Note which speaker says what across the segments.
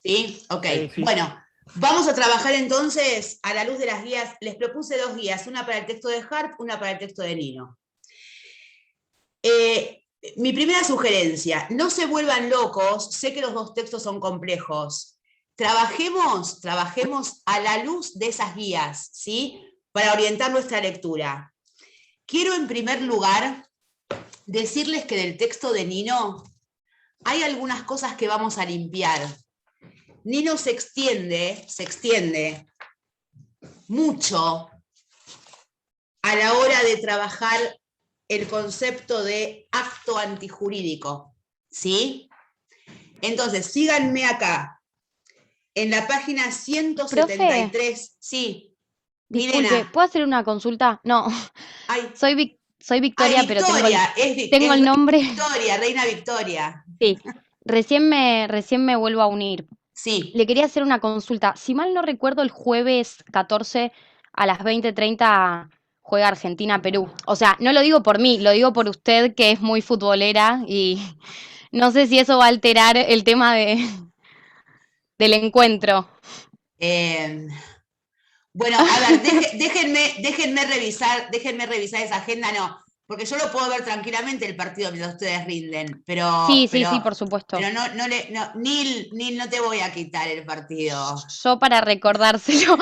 Speaker 1: ¿Sí? Ok.
Speaker 2: Sí.
Speaker 1: Bueno, vamos a trabajar entonces a la luz de las guías. Les propuse 2 guías, una para el texto de Harp, una para el texto de Nino. Mi primera sugerencia, no se vuelvan locos, sé que los 2 textos son complejos. Trabajemos a la luz de esas guías, ¿sí? Para orientar nuestra lectura. Quiero en primer lugar decirles que del texto de Nino hay algunas cosas que vamos a limpiar. Nino se extiende mucho a la hora de trabajar el concepto de acto antijurídico, ¿sí? Entonces, síganme acá, en la página 173,
Speaker 3: Profe,
Speaker 1: sí.
Speaker 3: disculpe,
Speaker 1: Milena.
Speaker 3: ¿puedo hacer una consulta? No,
Speaker 1: Ay,
Speaker 3: soy Victoria, pero
Speaker 1: Victoria,
Speaker 3: tengo el nombre.
Speaker 1: Victoria, Reina Victoria.
Speaker 3: Sí, recién me vuelvo a unir.
Speaker 1: Sí.
Speaker 3: Le quería hacer una consulta. Si mal no recuerdo, el jueves 14 a las 20:30 juega Argentina-Perú. O sea, no lo digo por mí, lo digo por usted, que es muy futbolera, y no sé si eso va a alterar el tema del encuentro.
Speaker 1: Bueno, a ver, déjenme revisar esa agenda, no, porque yo lo puedo ver tranquilamente el partido mientras ustedes rinden,
Speaker 3: Sí, por supuesto.
Speaker 1: pero Nil, no te voy a quitar el partido.
Speaker 3: Yo para recordárselo.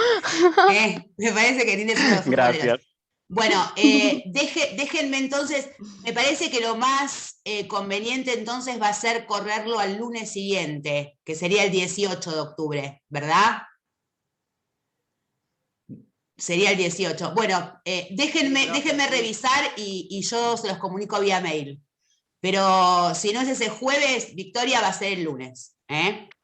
Speaker 1: Me parece que Nil es uno de los futboleros.
Speaker 2: Gracias.
Speaker 1: Bueno, déjenme entonces, me parece que lo más conveniente entonces va a ser correrlo al lunes siguiente, que sería el 18 de octubre, ¿verdad? Sería el 18. Bueno, déjenme revisar y yo se los comunico vía mail. Pero si no es ese jueves, Victoria, va a ser el lunes.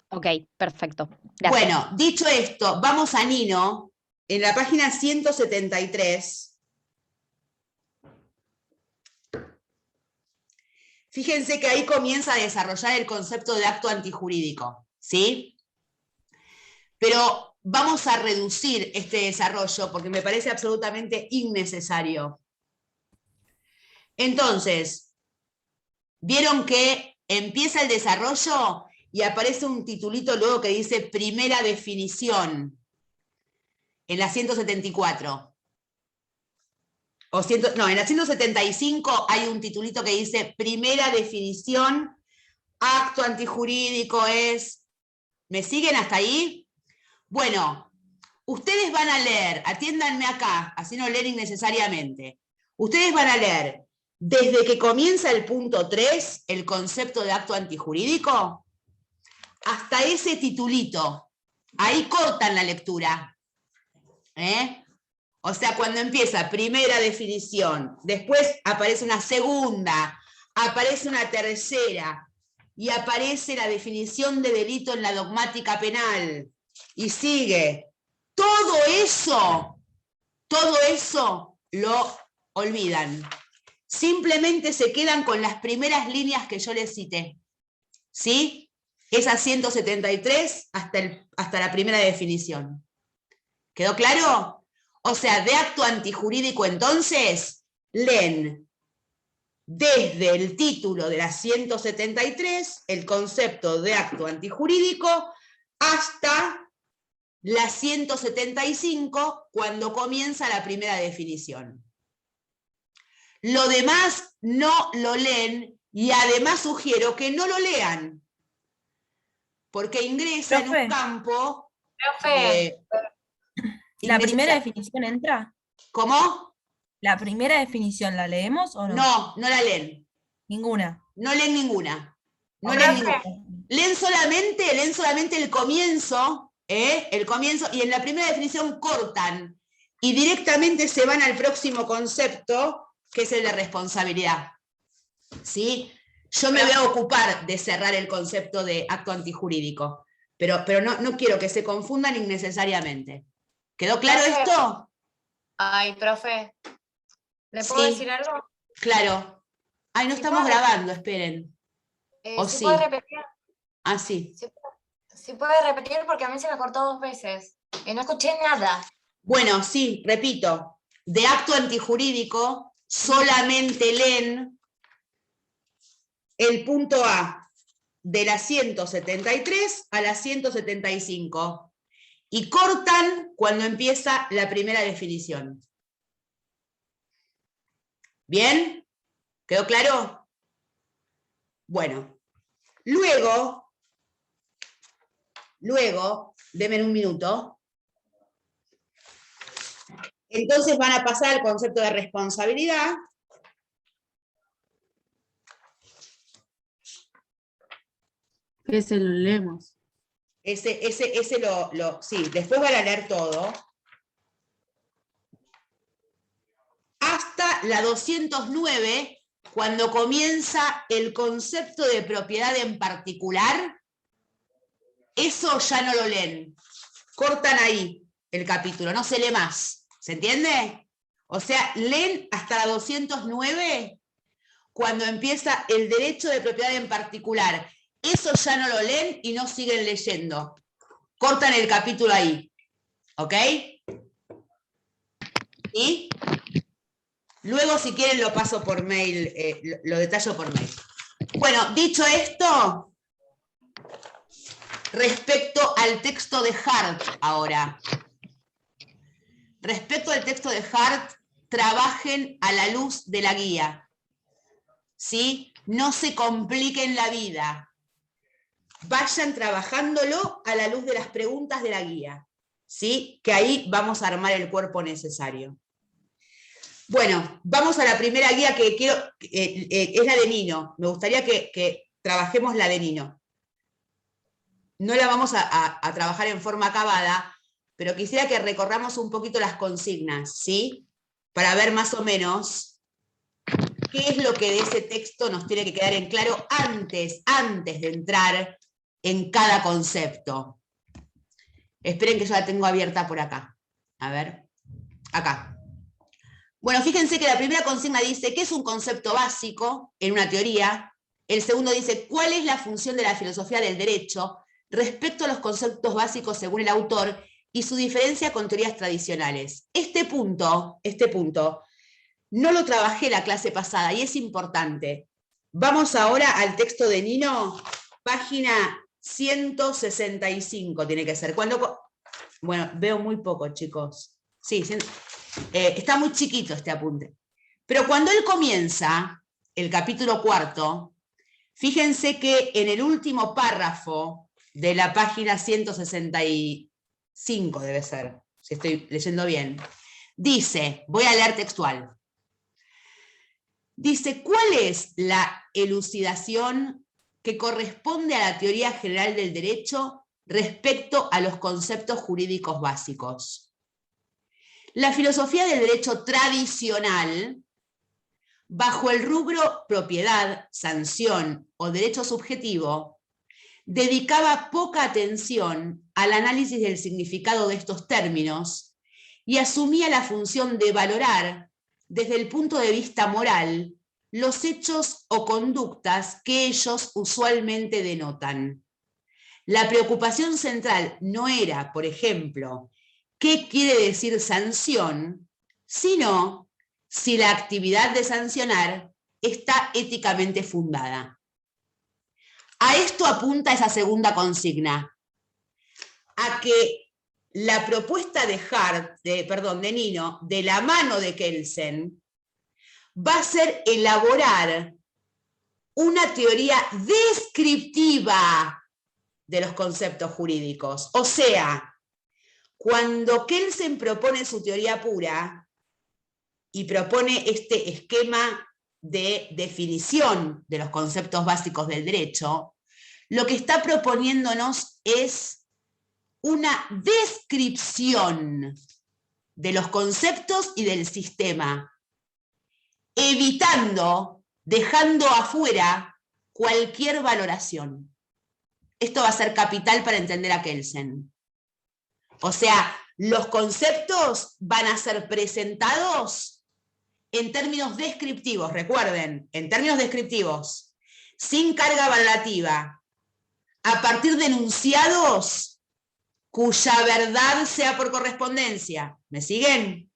Speaker 3: Ok, perfecto. Gracias.
Speaker 1: Bueno, dicho esto, vamos a Nino, en la página 173. Fíjense que ahí comienza a desarrollar el concepto de acto antijurídico, ¿sí? Pero vamos a reducir este desarrollo porque me parece absolutamente innecesario. Entonces, vieron que empieza el desarrollo y aparece un titulito luego que dice primera definición en la 174. En la 175 hay un titulito que dice primera definición, acto antijurídico es... ¿Me siguen hasta ahí? Bueno, ustedes van a leer, atiéndanme acá, así no leen innecesariamente. Ustedes van a leer desde que comienza el punto 3, el concepto de acto antijurídico, hasta ese titulito. Ahí cortan la lectura. O sea, cuando empieza primera definición, después aparece una segunda, aparece una tercera, y aparece la definición de delito en la dogmática penal. Y sigue. Todo eso lo olvidan. Simplemente se quedan con las primeras líneas que yo les cité. ¿Sí? Esas 173 hasta la primera definición. ¿Quedó claro? O sea, de acto antijurídico entonces, leen desde el título de la 173, el concepto de acto antijurídico, hasta la 175, cuando comienza la primera definición. Lo demás no lo leen y además sugiero que no lo lean, porque ingresa en un campo...
Speaker 4: ¿La primera definición entra?
Speaker 1: ¿Cómo?
Speaker 4: ¿La primera definición la leemos o no?
Speaker 1: No, no la leen.
Speaker 4: Ninguna.
Speaker 1: No leen ninguna. No leen ninguna. Leen solamente el comienzo, el comienzo, y en la primera definición cortan y directamente se van al próximo concepto, que es el de responsabilidad. ¿Sí? Yo me voy a ocupar de cerrar el concepto de acto antijurídico, pero no quiero que se confundan innecesariamente. ¿Quedó claro esto?
Speaker 5: Ay, profe, ¿le puedo decir algo?
Speaker 1: Claro. Ay, no estamos grabando, esperen. ¿O
Speaker 5: ¿Sí
Speaker 1: sí?
Speaker 5: puede repetir?
Speaker 1: Ah, sí.
Speaker 5: ¿Sí puede repetir? Porque a mí se me cortó 2 veces. Y no escuché nada.
Speaker 1: Bueno, sí, repito. De acto antijurídico solamente leen el punto A. de la 173 a la 175 y cortan cuando empieza la primera definición. ¿Bien? ¿Quedó claro? Bueno, luego, denme un minuto. Entonces van a pasar al concepto de responsabilidad.
Speaker 2: Ese lo leemos.
Speaker 1: Sí, después van a leer todo. Hasta la 209, cuando comienza el concepto de propiedad en particular, eso ya no lo leen. Cortan ahí el capítulo, no se lee más. ¿Se entiende? O sea, leen hasta la 209 cuando empieza el derecho de propiedad en particular. Eso ya no lo leen y no siguen leyendo. Cortan el capítulo ahí. ¿Ok? ¿Sí? Luego, si quieren, lo paso por mail, lo detallo por mail. Bueno, dicho esto, respecto al texto de Hart ahora. Respecto al texto de Hart, trabajen a la luz de la guía. ¿Sí? No se compliquen la vida. Vayan trabajándolo a la luz de las preguntas de la guía. ¿Sí? Que ahí vamos a armar el cuerpo necesario. Bueno, vamos a la primera guía que quiero, es la de Nino. Me gustaría que trabajemos la de Nino. No la vamos a trabajar en forma acabada, pero quisiera que recorramos un poquito las consignas, ¿sí? Para ver más o menos qué es lo que de ese texto nos tiene que quedar en claro antes de entrar en cada concepto. Esperen que yo la tengo abierta por acá. A ver, acá. Bueno, fíjense que la primera consigna dice ¿qué es un concepto básico en una teoría? El segundo dice ¿cuál es la función de la filosofía del derecho respecto a los conceptos básicos según el autor y su diferencia con teorías tradicionales? Este punto no lo trabajé la clase pasada y es importante. Vamos ahora al texto de Nino, página 165 tiene que ser. Bueno, veo muy poco, chicos. Sí, está muy chiquito este apunte. Pero cuando él comienza el capítulo 4, fíjense que en el último párrafo de la página 165 debe ser, si estoy leyendo bien, dice, voy a leer textual, dice, ¿cuál es la elucidación que corresponde a la teoría general del derecho respecto a los conceptos jurídicos básicos? La filosofía del derecho tradicional, bajo el rubro propiedad, sanción o derecho subjetivo, dedicaba poca atención al análisis del significado de estos términos y asumía la función de valorar, desde el punto de vista moral, los hechos o conductas que ellos usualmente denotan. La preocupación central no era, por ejemplo, ¿qué quiere decir sanción?, sino si la actividad de sancionar está éticamente fundada. A esto apunta esa segunda consigna, a que la propuesta de de Nino, de la mano de Kelsen, va a ser elaborar una teoría descriptiva de los conceptos jurídicos. O sea, cuando Kelsen propone su teoría pura y propone este esquema de definición de los conceptos básicos del derecho, lo que está proponiéndonos es una descripción de los conceptos y del sistema, dejando afuera cualquier valoración. Esto va a ser capital para entender a Kelsen. O sea, los conceptos van a ser presentados en términos descriptivos, recuerden, en términos descriptivos, sin carga valorativa, a partir de enunciados cuya verdad sea por correspondencia. ¿Me siguen?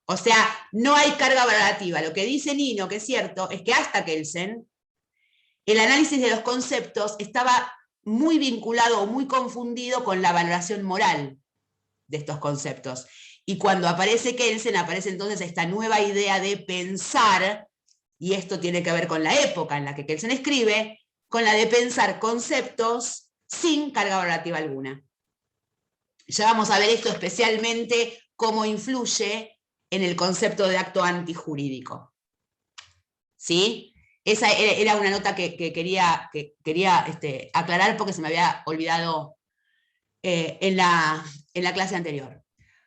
Speaker 1: O sea, no hay carga valorativa. Lo que dice Nino, que es cierto, es que hasta Kelsen, el análisis de los conceptos estaba muy vinculado o muy confundido con la valoración moral de estos conceptos. Y cuando aparece Kelsen, aparece entonces esta nueva idea de pensar, y esto tiene que ver con la época en la que Kelsen escribe, con la de pensar conceptos sin carga valorativa alguna. Ya vamos a ver esto especialmente, cómo influye en el concepto de acto antijurídico. ¿Sí? Esa era una nota que quería aclarar porque se me había olvidado en la clase anterior.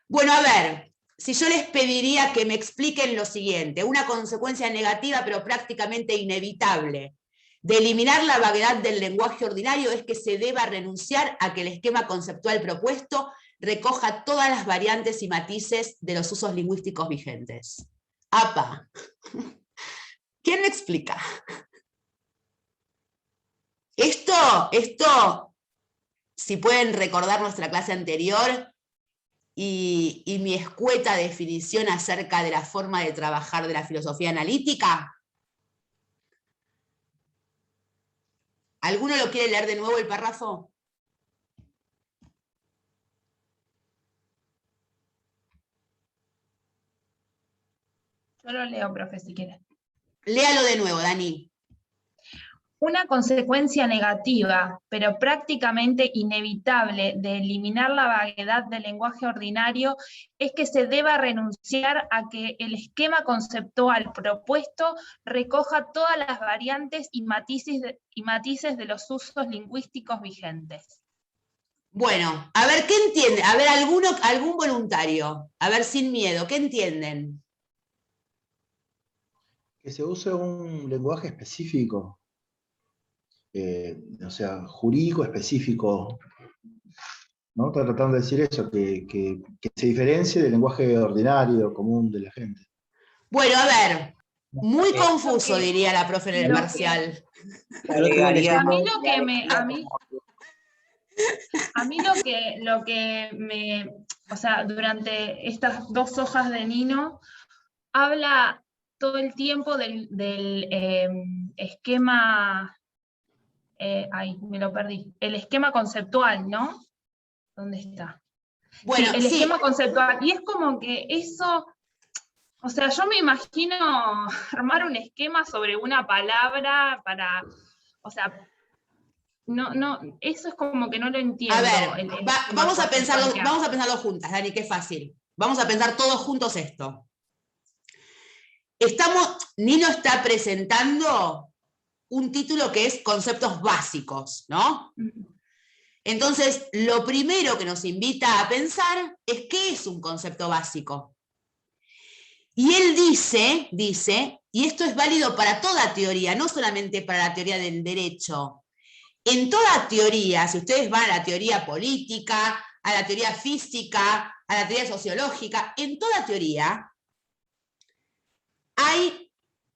Speaker 1: Bueno, a ver, si yo les pediría que me expliquen lo siguiente, una consecuencia negativa pero prácticamente inevitable de eliminar la vaguedad del lenguaje ordinario es que se deba renunciar a que el esquema conceptual propuesto recoja todas las variantes y matices de los usos lingüísticos vigentes. ¡Apa! ¿Quién me explica? Esto, si pueden recordar nuestra clase anterior y mi escueta definición acerca de la forma de trabajar de la filosofía analítica. ¿Alguno lo quiere leer de nuevo el párrafo?
Speaker 6: Yo lo leo, profe, si quiere.
Speaker 1: Léalo de nuevo, Dani.
Speaker 6: Una consecuencia negativa, pero prácticamente inevitable, de eliminar la vaguedad del lenguaje ordinario es que se deba renunciar a que el esquema conceptual propuesto recoja todas las variantes y matices de los usos lingüísticos vigentes.
Speaker 1: Bueno, a ver, ¿qué entiende? A ver, algún voluntario. A ver, sin miedo, ¿qué entienden?
Speaker 7: Que se use un lenguaje específico. O sea, jurídico específico, ¿no? Está tratando de decir eso, que se diferencie del lenguaje ordinario, común de la gente.
Speaker 1: Bueno, a ver, muy confuso, diría la profe en el parcial.
Speaker 6: A mí lo que me, o sea, durante estas 2 hojas de Nino, habla todo el tiempo del esquema. Ay, me lo perdí. El esquema conceptual, ¿no? ¿Dónde está?
Speaker 1: Bueno,
Speaker 6: sí, el esquema conceptual. Y es como que eso, o sea, yo me imagino armar un esquema sobre una palabra para, o sea, no, eso es como que no lo entiendo.
Speaker 1: A ver, vamos a pensarlo juntas, Dani, qué fácil. Vamos a pensar todos juntos esto. Nino está presentando un título que es conceptos básicos, ¿no? Entonces, lo primero que nos invita a pensar es qué es un concepto básico. Y él dice, y esto es válido para toda teoría, no solamente para la teoría del derecho. En toda teoría, si ustedes van a la teoría política, a la teoría física, a la teoría sociológica, en toda teoría hay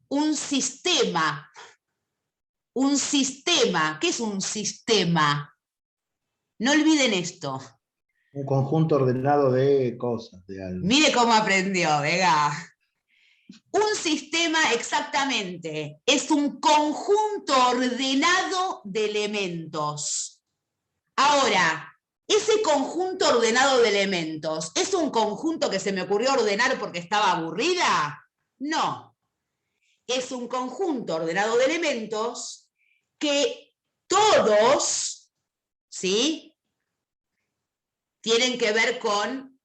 Speaker 1: un sistema. Un sistema. ¿Qué es un sistema? No olviden esto.
Speaker 7: Un conjunto ordenado de cosas, de algo.
Speaker 1: Mire cómo aprendió, venga. Un sistema, exactamente, es un conjunto ordenado de elementos. Ahora, ese conjunto ordenado de elementos, ¿es un conjunto que se me ocurrió ordenar porque estaba aburrida? No. Es un conjunto ordenado de elementos que todos, ¿sí?, tienen que ver con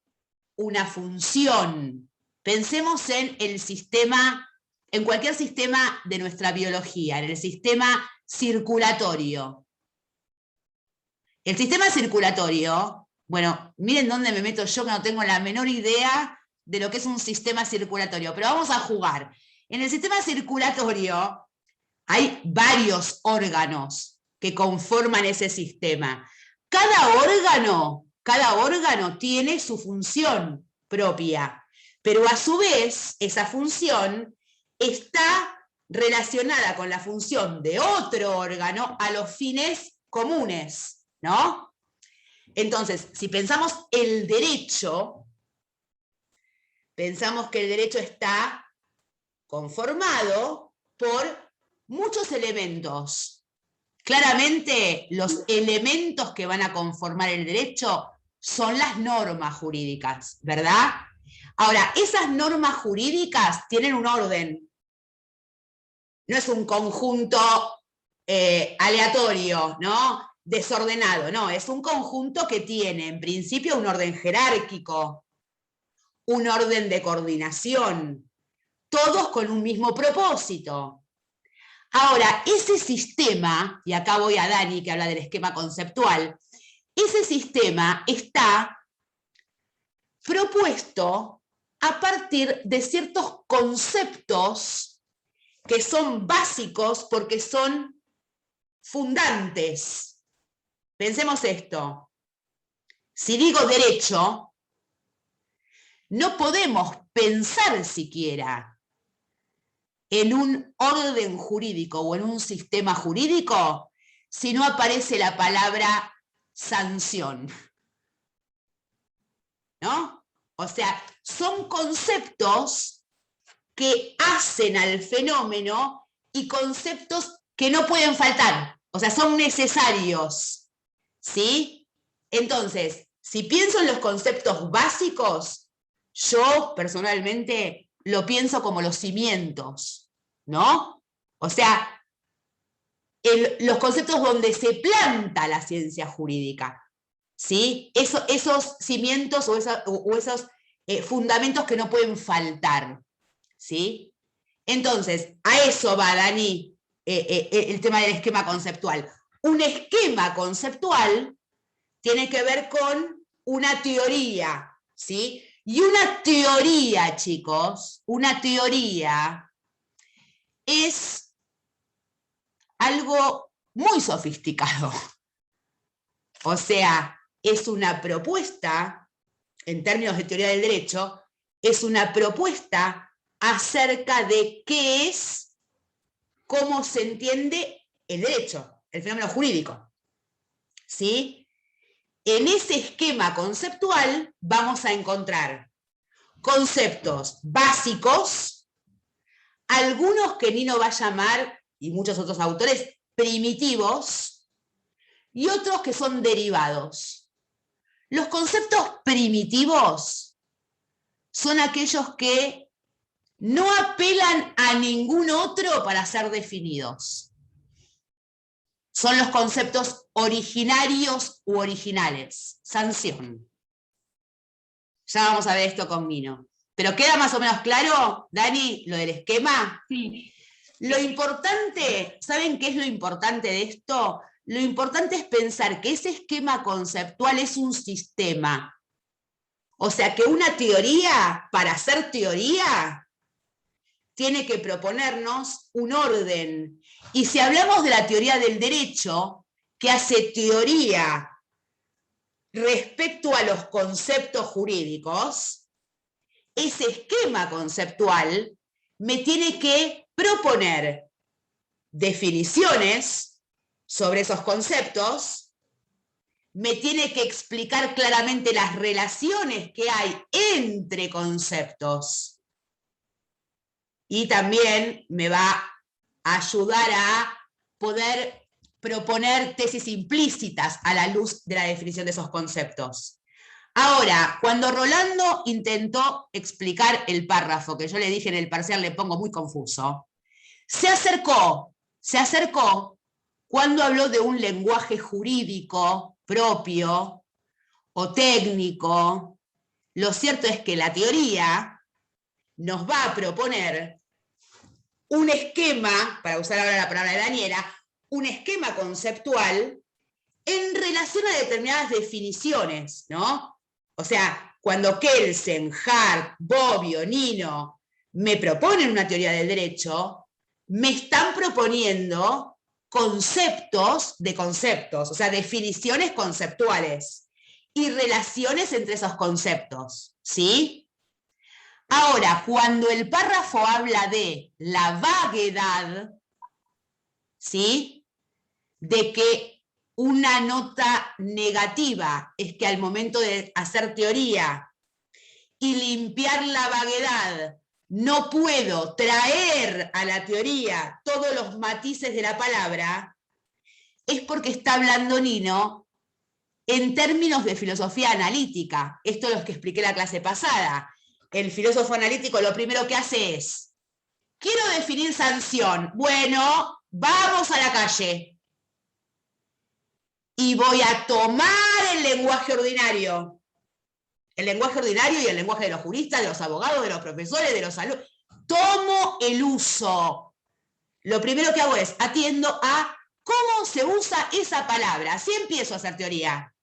Speaker 1: una función. Pensemos en el sistema, en cualquier sistema de nuestra biología, en el sistema circulatorio. El sistema circulatorio, bueno, miren dónde me meto yo, que no tengo la menor idea de lo que es un sistema circulatorio, pero vamos a jugar. En el sistema circulatorio hay varios órganos que conforman ese sistema. Cada órgano tiene su función propia, pero a su vez esa función está relacionada con la función de otro órgano a los fines comunes, ¿no? Entonces, si pensamos el derecho, pensamos que el derecho está conformado por muchos elementos. Claramente, los elementos que van a conformar el derecho son las normas jurídicas, ¿verdad? Ahora, esas normas jurídicas tienen un orden. No es un conjunto aleatorio, ¿no? Desordenado, no, es un conjunto que tiene, en principio, un orden jerárquico, un orden de coordinación, todos con un mismo propósito. Ahora, ese sistema, y acá voy a Dani que habla del esquema conceptual, ese sistema está propuesto a partir de ciertos conceptos que son básicos porque son fundantes. Pensemos esto. Si digo derecho, no podemos pensar siquiera en un orden jurídico o en un sistema jurídico si no aparece la palabra sanción. ¿No? O sea, son conceptos que hacen al fenómeno y conceptos que no pueden faltar. O sea, son necesarios. ¿Sí? Entonces, si pienso en los conceptos básicos, yo personalmente lo pienso como los cimientos, ¿no? O sea, los conceptos donde se planta la ciencia jurídica, ¿sí? Esos cimientos o esos fundamentos que no pueden faltar, ¿sí? Entonces, a eso va, Dani, el tema del esquema conceptual. Un esquema conceptual tiene que ver con una teoría, ¿sí? Y una teoría, chicos, una teoría es algo muy sofisticado. O sea, es una propuesta, en términos de teoría del derecho, es una propuesta acerca de qué es, cómo se entiende el derecho, el fenómeno jurídico. ¿Sí? En ese esquema conceptual vamos a encontrar conceptos básicos, algunos que Nino va a llamar, y muchos otros autores, primitivos, y otros que son derivados. Los conceptos primitivos son aquellos que no apelan a ningún otro para ser definidos. Son los conceptos originarios u originales. Sanción. Ya vamos a ver esto con Nino. ¿Pero queda más o menos claro, Dani, lo del esquema?
Speaker 6: Sí.
Speaker 1: Lo importante, ¿saben qué es lo importante de esto? Lo importante es pensar que ese esquema conceptual es un sistema. O sea que una teoría, para ser teoría, tiene que proponernos un orden. Y si hablamos de la teoría del derecho, que hace teoría respecto a los conceptos jurídicos, ese esquema conceptual me tiene que proponer definiciones sobre esos conceptos, me tiene que explicar claramente las relaciones que hay entre conceptos, y también me va a ayudar a poder proponer tesis implícitas a la luz de la definición de esos conceptos. Ahora, cuando Rolando intentó explicar el párrafo, que yo le dije en el parcial, le pongo muy confuso, se acercó cuando habló de un lenguaje jurídico propio o técnico. Lo cierto es que la teoría nos va a proponer un esquema, para usar ahora la palabra de Daniela, un esquema conceptual en relación a determinadas definiciones, ¿no? O sea, cuando Kelsen, Hart, Bobbio, Nino me proponen una teoría del derecho, me están proponiendo conceptos de conceptos, o sea, definiciones conceptuales y relaciones entre esos conceptos, ¿sí? Ahora, cuando el párrafo habla de la vaguedad, ¿sí? De que una nota negativa es que al momento de hacer teoría y limpiar la vaguedad no puedo traer a la teoría todos los matices de la palabra, es porque está hablando Nino en términos de filosofía analítica. Esto es lo que expliqué la clase pasada. El filósofo analítico lo primero que hace es, quiero definir sanción. Bueno, vamos a la calle. Y voy a tomar el lenguaje ordinario. El lenguaje ordinario y el lenguaje de los juristas, de los abogados, de los profesores, de los alumnos. Tomo el uso. Lo primero que hago es, atiendo a cómo se usa esa palabra. Así empiezo a hacer teoría.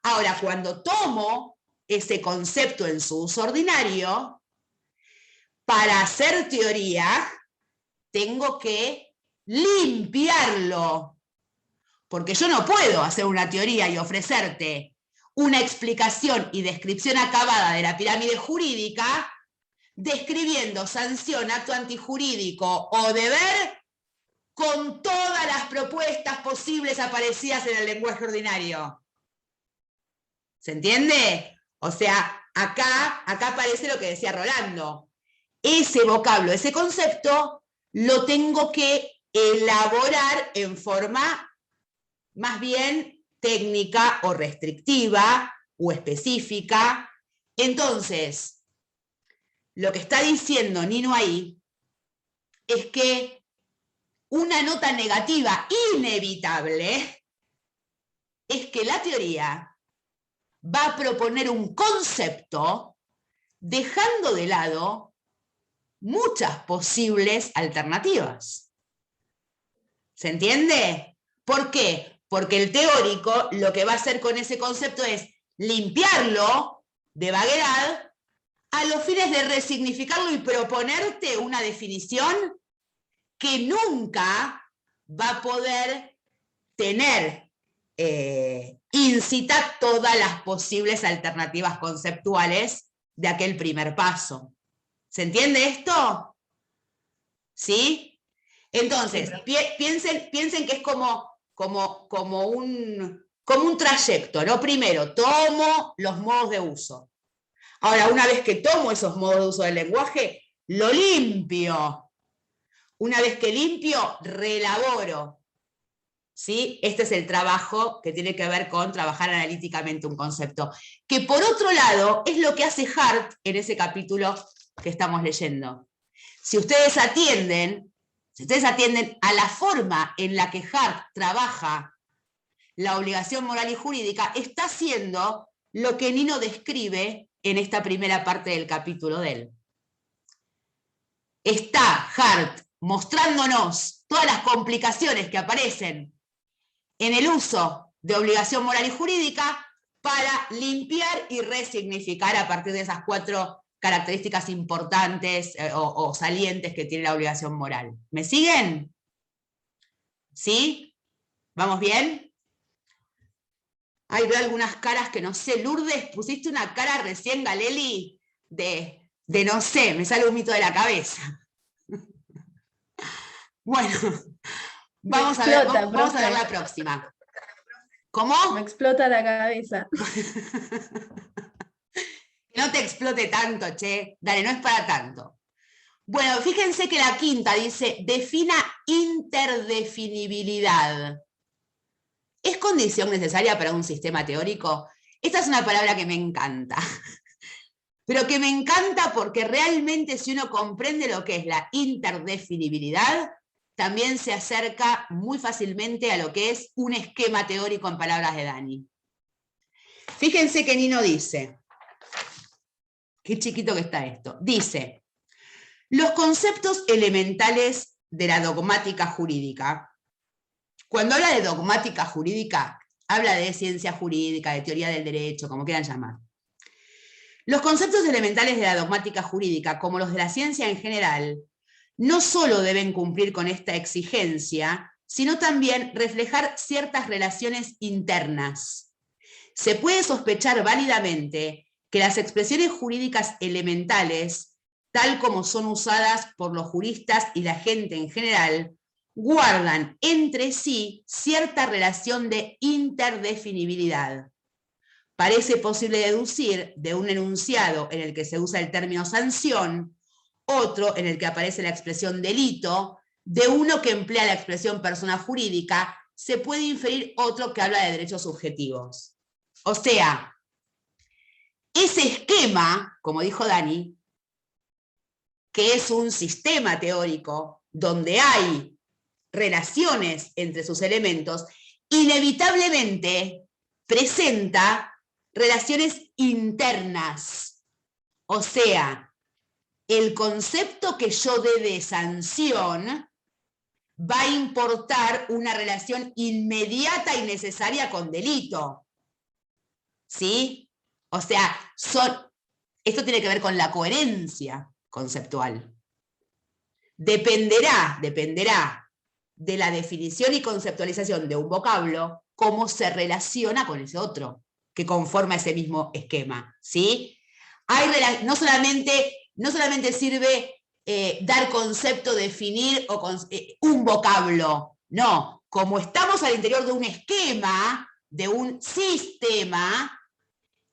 Speaker 1: Ahora, cuando tomo ese concepto en su uso ordinario, para hacer teoría, tengo que limpiarlo. Porque yo no puedo hacer una teoría y ofrecerte una explicación y descripción acabada de la pirámide jurídica, describiendo sanción, acto antijurídico o deber con todas las propuestas posibles aparecidas en el lenguaje ordinario. ¿Se entiende? O sea, acá aparece lo que decía Rolando. Ese vocablo, ese concepto, lo tengo que elaborar en forma más bien técnica o restrictiva o específica. Entonces, lo que está diciendo Nino ahí es que una nota negativa inevitable es que la teoría va a proponer un concepto dejando de lado muchas posibles alternativas. ¿Se entiende? ¿Por qué? Porque el teórico lo que va a hacer con ese concepto es limpiarlo de vaguedad a los fines de resignificarlo y proponerte una definición que nunca va a poder tener, incitar todas las posibles alternativas conceptuales de aquel primer paso. ¿Se entiende esto? ¿Sí? Entonces, piensen que es como un trayecto, ¿no? Primero, tomo los modos de uso. Ahora, una vez que tomo esos modos de uso del lenguaje, lo limpio. Una vez que limpio, reelaboro. ¿Sí? Este es el trabajo que tiene que ver con trabajar analíticamente un concepto. Que por otro lado, es lo que hace Hart en ese capítulo que estamos leyendo. Si ustedes atienden a la forma en la que Hart trabaja la obligación moral y jurídica, está haciendo lo que Nino describe en esta primera parte del capítulo de él. Está Hart mostrándonos todas las complicaciones que aparecen en el uso de obligación moral y jurídica para limpiar y resignificar a partir de esas 4 características importantes o salientes que tiene la obligación moral. ¿Me siguen? ¿Sí? ¿Vamos bien? Ahí veo algunas caras que no sé. Lourdes, pusiste una cara recién, Galeli, de no sé, me sale un mito de la cabeza. Bueno, vamos a ver la próxima. ¿Cómo?
Speaker 2: Me explota la cabeza.
Speaker 1: Que no te explote tanto, che. Dale, no es para tanto. Bueno, fíjense que la quinta dice, defina interdefinibilidad. ¿Es condición necesaria para un sistema teórico? Esta es una palabra que me encanta. Pero que me encanta porque realmente si uno comprende lo que es la interdefinibilidad, también se acerca muy fácilmente a lo que es un esquema teórico en palabras de Dani. Fíjense que Nino dice, qué chiquito que está esto, dice, los conceptos elementales de la dogmática jurídica. Cuando habla de dogmática jurídica, habla de ciencia jurídica, de teoría del derecho, como quieran llamar. Los conceptos elementales de la dogmática jurídica, como los de la ciencia en general, no solo deben cumplir con esta exigencia, sino también reflejar ciertas relaciones internas. Se puede sospechar válidamente que las expresiones jurídicas elementales, tal como son usadas por los juristas y la gente en general, guardan entre sí cierta relación de interdefinibilidad. Parece posible deducir de un enunciado en el que se usa el término sanción otro en el que aparece la expresión delito, de uno que emplea la expresión persona jurídica, se puede inferir otro que habla de derechos subjetivos. O sea, ese esquema, como dijo Dani, que es un sistema teórico donde hay relaciones entre sus elementos, inevitablemente presenta relaciones internas. O sea, el concepto que yo dé de sanción va a importar una relación inmediata y necesaria con delito. ¿Sí? O sea, esto tiene que ver con la coherencia conceptual. Dependerá de la definición y conceptualización de un vocablo, cómo se relaciona con ese otro, que conforma ese mismo esquema. ¿Sí? No solamente sirve dar concepto, definir un vocablo. No, como estamos al interior de un esquema, de un sistema,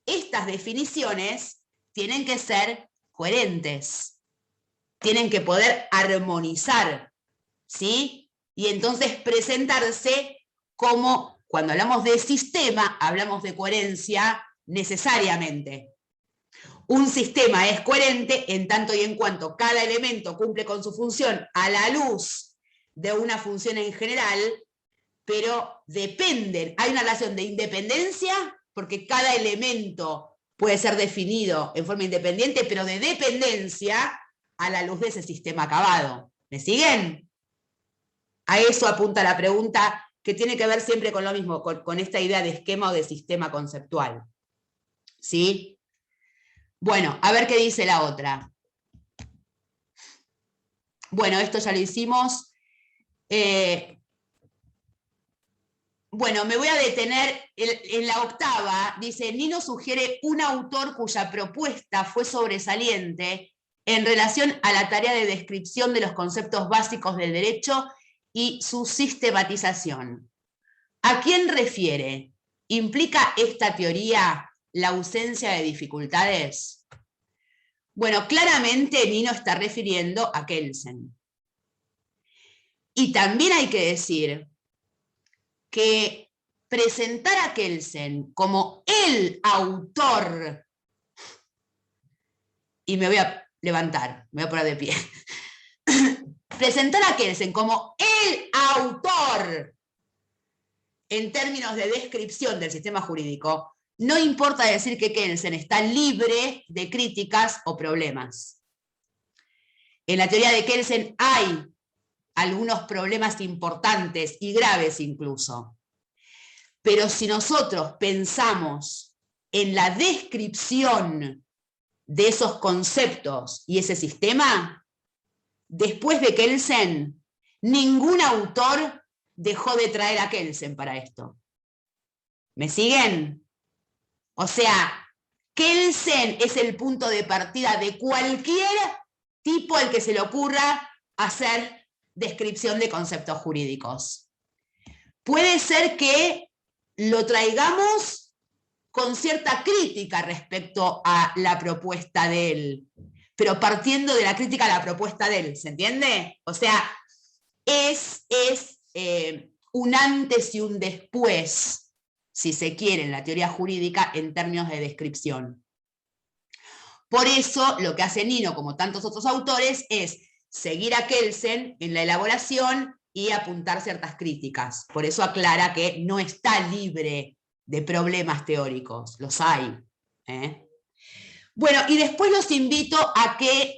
Speaker 1: estas definiciones tienen que ser coherentes, tienen que poder armonizar, ¿sí? Y entonces presentarse como, cuando hablamos de sistema, hablamos de coherencia necesariamente. Un sistema es coherente en tanto y en cuanto cada elemento cumple con su función a la luz de una función en general, pero dependen, hay una relación de independencia, porque cada elemento puede ser definido en forma independiente, pero de dependencia a la luz de ese sistema acabado. ¿Me siguen? A eso apunta la pregunta, que tiene que ver siempre con lo mismo, con esta idea de esquema o de sistema conceptual. ¿Sí? Bueno, a ver qué dice la otra. Bueno, esto ya lo hicimos. Bueno, me voy a detener en la octava. Dice, Nino sugiere un autor cuya propuesta fue sobresaliente en relación a la tarea de descripción de los conceptos básicos del derecho y su sistematización. ¿A quién refiere? ¿Implica esta teoría la ausencia de dificultades? Bueno, claramente Nino está refiriendo a Kelsen. Y también hay que decir que presentar a Kelsen como el autor, y me voy a levantar, me voy a poner de pie, presentar a Kelsen como el autor en términos de descripción del sistema jurídico, no importa decir que Kelsen está libre de críticas o problemas. En la teoría de Kelsen hay algunos problemas importantes y graves incluso. Pero si nosotros pensamos en la descripción de esos conceptos y ese sistema, después de Kelsen, ningún autor dejó de traer a Kelsen para esto. ¿Me siguen? O sea, Kelsen es el punto de partida de cualquier tipo al que se le ocurra hacer descripción de conceptos jurídicos. Puede ser que lo traigamos con cierta crítica respecto a la propuesta de él, pero partiendo de la crítica a la propuesta de él, ¿se entiende? O sea, es un antes y un después, si se quiere, en la teoría jurídica en términos de descripción. Por eso, lo que hace Nino, como tantos otros autores, es seguir a Kelsen en la elaboración y apuntar ciertas críticas. Por eso aclara que no está libre de problemas teóricos, los hay. Bueno, y después los invito a que,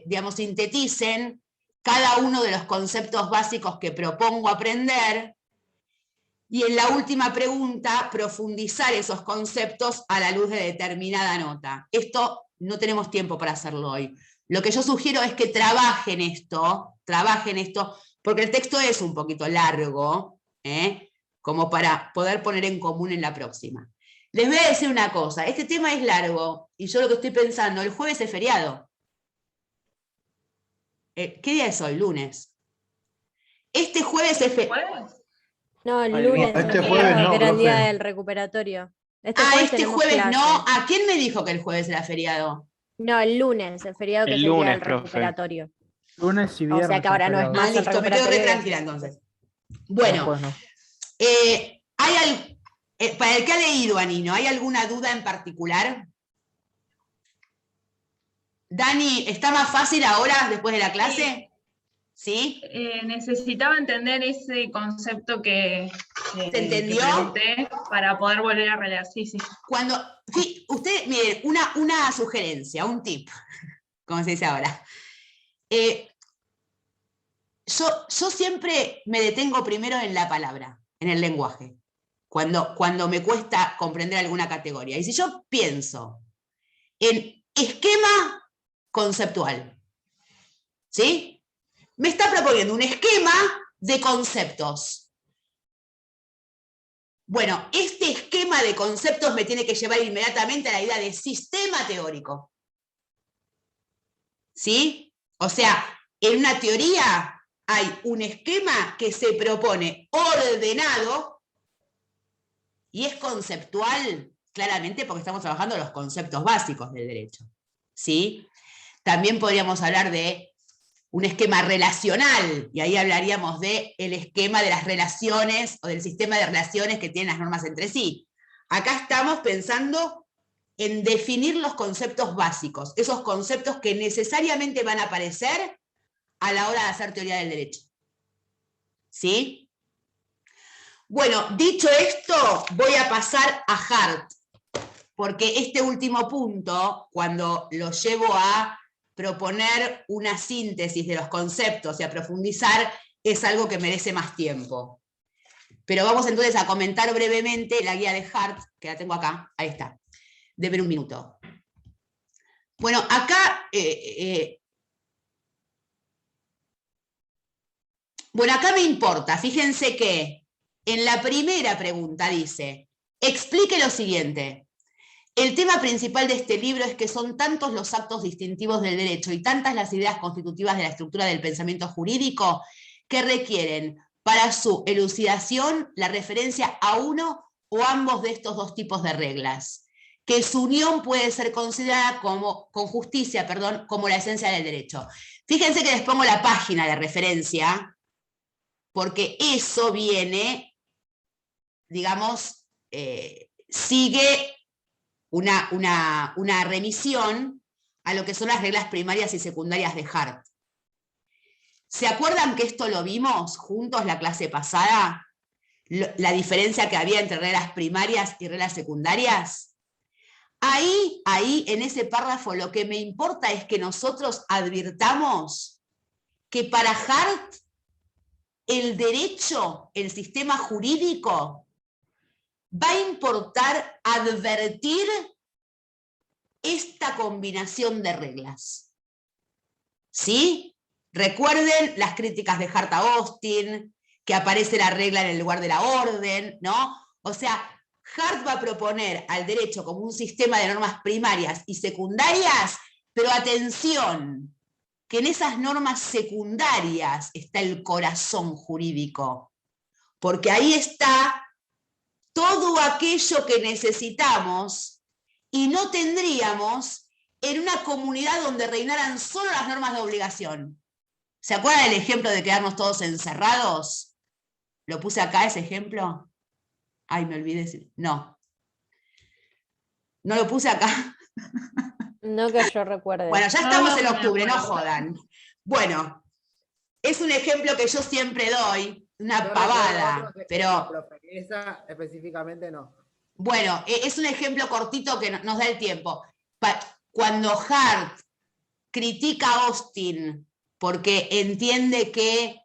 Speaker 1: digamos, sinteticen cada uno de los conceptos básicos que propongo aprender, y en la última pregunta, profundizar esos conceptos a la luz de determinada nota. Esto no tenemos tiempo para hacerlo hoy. Lo que yo sugiero es que trabajen esto, porque el texto es un poquito largo, como para poder poner en común en la próxima. Les voy a decir una cosa, este tema es largo, y yo lo que estoy pensando, el jueves es feriado. ¿Qué día es hoy? Lunes. Este jueves es feriado.
Speaker 8: No, el lunes.
Speaker 7: Este jueves no,
Speaker 8: que era el
Speaker 7: profe.
Speaker 8: día del recuperatorio.
Speaker 1: Este
Speaker 8: tenemos
Speaker 1: jueves
Speaker 8: clase.
Speaker 1: no. ¿A quién me dijo que el jueves era feriado?
Speaker 8: No, el lunes, el feriado que
Speaker 9: El
Speaker 8: sería
Speaker 9: lunes,
Speaker 8: el
Speaker 9: profe.
Speaker 8: recuperatorio.
Speaker 10: Lunes y
Speaker 8: O
Speaker 10: viernes.
Speaker 8: sea que ahora no es
Speaker 10: son
Speaker 8: más el
Speaker 1: listo, me quedo re
Speaker 8: recuperatorio.
Speaker 1: tranquila entonces. Bueno,
Speaker 10: Después no.
Speaker 1: para el que ha leído a Nino, ¿hay alguna duda en particular? Dani, ¿está más fácil ahora después de la clase? ¿Sí?
Speaker 6: Necesitaba entender ese concepto que
Speaker 1: entendió?
Speaker 6: pregunté para poder volver a releer. Sí, sí.
Speaker 1: Usted, miren, una sugerencia, un tip, como se dice ahora. Yo siempre me detengo primero en la palabra, en el lenguaje, cuando me cuesta comprender alguna categoría. Y si yo pienso en esquema conceptual, ¿sí? Me está proponiendo un esquema de conceptos. Bueno, este esquema de conceptos me tiene que llevar inmediatamente a la idea de sistema teórico. ¿Sí? O sea, en una teoría hay un esquema que se propone ordenado y es conceptual, claramente porque estamos trabajando los conceptos básicos del derecho. ¿Sí? También podríamos hablar de un esquema relacional, y ahí hablaríamos del esquema de las relaciones o del sistema de relaciones que tienen las normas entre sí. Acá estamos pensando en definir los conceptos básicos, esos conceptos que necesariamente van a aparecer a la hora de hacer teoría del derecho. ¿Sí? Bueno, dicho esto, voy a pasar a Hart, porque este último punto, cuando lo llevo a proponer una síntesis de los conceptos y a profundizar, es algo que merece más tiempo. Pero vamos entonces a comentar brevemente la guía de Hart, que la tengo acá, ahí está. Deben un minuto. Bueno, acá acá me importa, fíjense que en la primera pregunta dice, explique lo siguiente. El tema principal de este libro es que son tantos los actos distintivos del derecho y tantas las ideas constitutivas de la estructura del pensamiento jurídico que requieren para su elucidación la referencia a uno o ambos de estos dos tipos de reglas, que su unión puede ser considerada con justicia, como la esencia del derecho. Fíjense que les pongo la página de referencia, porque eso viene, digamos, sigue una remisión a lo que son las reglas primarias y secundarias de Hart. ¿Se acuerdan que esto lo vimos juntos la clase pasada? La diferencia que había entre reglas primarias y reglas secundarias. Ahí, en ese párrafo, lo que me importa es que nosotros advirtamos que para Hart el derecho, el sistema jurídico, va a importar advertir esta combinación de reglas. ¿Sí? Recuerden las críticas de Hart a Austin, que aparece la regla en el lugar de la orden, ¿no? O sea, Hart va a proponer al derecho como un sistema de normas primarias y secundarias, pero atención, que en esas normas secundarias está el corazón jurídico, porque ahí está todo aquello que necesitamos y no tendríamos en una comunidad donde reinaran solo las normas de obligación. ¿Se acuerdan del ejemplo de quedarnos todos encerrados? ¿Lo puse acá ese ejemplo? Ay, me olvidé. No. ¿No lo puse acá?
Speaker 8: No que yo recuerde.
Speaker 1: Bueno, ya estamos en octubre, no jodan. Bueno, es un ejemplo que yo siempre doy, una pavada, pero...
Speaker 11: Esa específicamente no.
Speaker 1: Bueno, es un ejemplo cortito que nos da el tiempo. Cuando Hart critica a Austin porque entiende que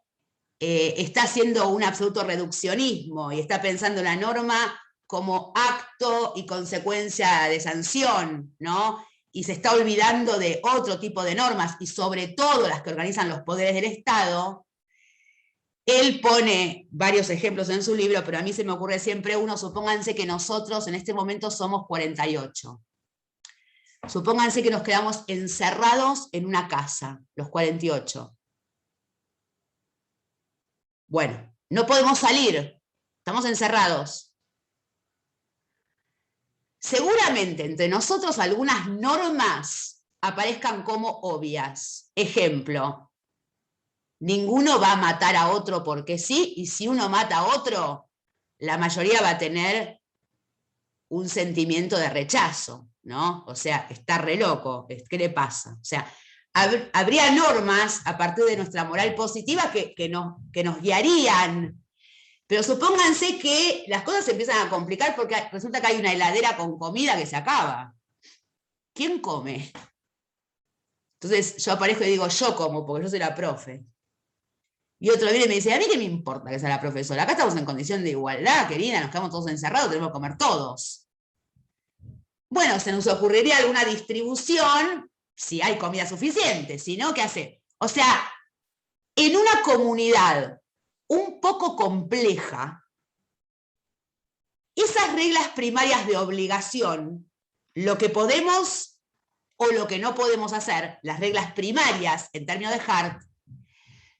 Speaker 1: está haciendo un absoluto reduccionismo y está pensando en la norma como acto y consecuencia de sanción, ¿no? Y se está olvidando de otro tipo de normas, y sobre todo las que organizan los poderes del Estado. Él pone varios ejemplos en su libro, pero a mí se me ocurre siempre uno. Supónganse que nosotros en este momento somos 48. Supónganse que nos quedamos encerrados en una casa, los 48. Bueno, no podemos salir, estamos encerrados. Seguramente entre nosotros algunas normas aparezcan como obvias. Ejemplo, ninguno va a matar a otro porque sí, y si uno mata a otro, la mayoría va a tener un sentimiento de rechazo, ¿no? O sea, está re loco, ¿qué le pasa? O sea, habría normas a partir de nuestra moral positiva que nos guiarían, pero supónganse que las cosas se empiezan a complicar porque resulta que hay una heladera con comida que se acaba. ¿Quién come? Entonces yo aparezco y digo, yo como, porque yo soy la profe. Y otro viene y me dice, ¿a mí qué me importa que sea la profesora? Acá estamos en condición de igualdad, querida, nos quedamos todos encerrados, tenemos que comer todos. Bueno, se nos ocurriría alguna distribución, si hay comida suficiente, si no, ¿qué hace? O sea, en una comunidad un poco compleja, esas reglas primarias de obligación, lo que podemos o lo que no podemos hacer, las reglas primarias en términos de Hart,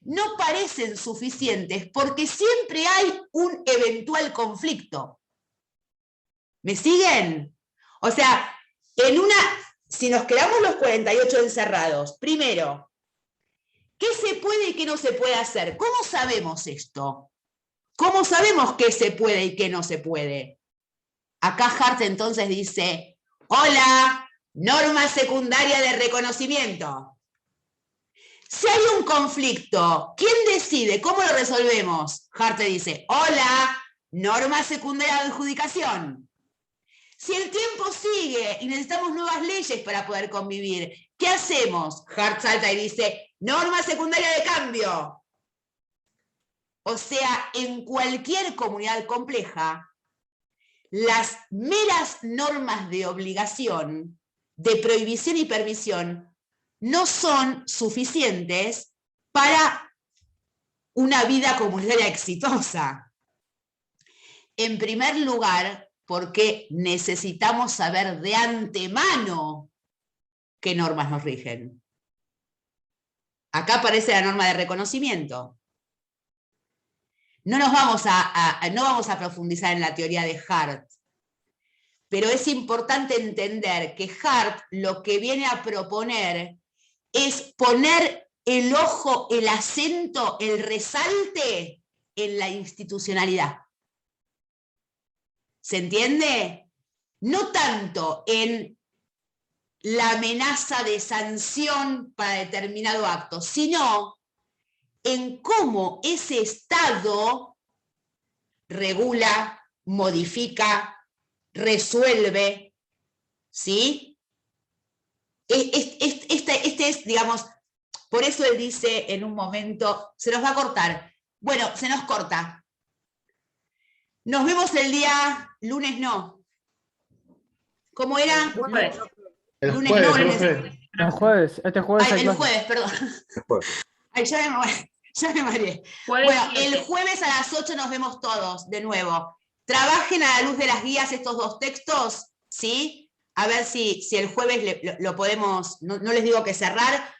Speaker 1: no parecen suficientes porque siempre hay un eventual conflicto. ¿Me siguen? O sea, si nos quedamos los 48 encerrados, primero, ¿qué se puede y qué no se puede hacer? ¿Cómo sabemos esto? ¿Cómo sabemos qué se puede y qué no se puede? Acá Hart entonces dice, hola, norma secundaria de reconocimiento. Si hay un conflicto, ¿quién decide? ¿Cómo lo resolvemos? Hart dice, hola, norma secundaria de adjudicación. Si el tiempo sigue y necesitamos nuevas leyes para poder convivir, ¿qué hacemos? Hart salta y dice, norma secundaria de cambio. O sea, en cualquier comunidad compleja, las meras normas de obligación, de prohibición y permisión, no son suficientes para una vida comunitaria exitosa. En primer lugar, porque necesitamos saber de antemano qué normas nos rigen. Acá aparece la norma de reconocimiento. No vamos a profundizar en la teoría de Hart, pero es importante entender que Hart lo que viene a proponer es poner el ojo, el acento, el resalte en la institucionalidad. ¿Se entiende? No tanto en la amenaza de sanción para determinado acto, sino en cómo ese Estado regula, modifica, resuelve, ¿sí? Este es, digamos, por eso él dice en un momento, se nos va a cortar. Bueno, se nos corta. Nos vemos el día lunes, no. ¿Cómo era?
Speaker 6: Jueves.
Speaker 7: El
Speaker 1: Lunes
Speaker 7: jueves,
Speaker 1: no, lunes.
Speaker 7: profe.
Speaker 9: El jueves, este jueves
Speaker 1: Ay,
Speaker 9: hay
Speaker 1: el
Speaker 9: clase.
Speaker 1: jueves, perdón. Ay, ya me mareé.
Speaker 6: Jueves
Speaker 1: Bueno,
Speaker 6: 7.
Speaker 1: el jueves a las 8 nos vemos todos, de nuevo. Trabajen a la luz de las guías estos dos textos, ¿sí? A ver si el jueves lo podemos, no les digo que cerrar,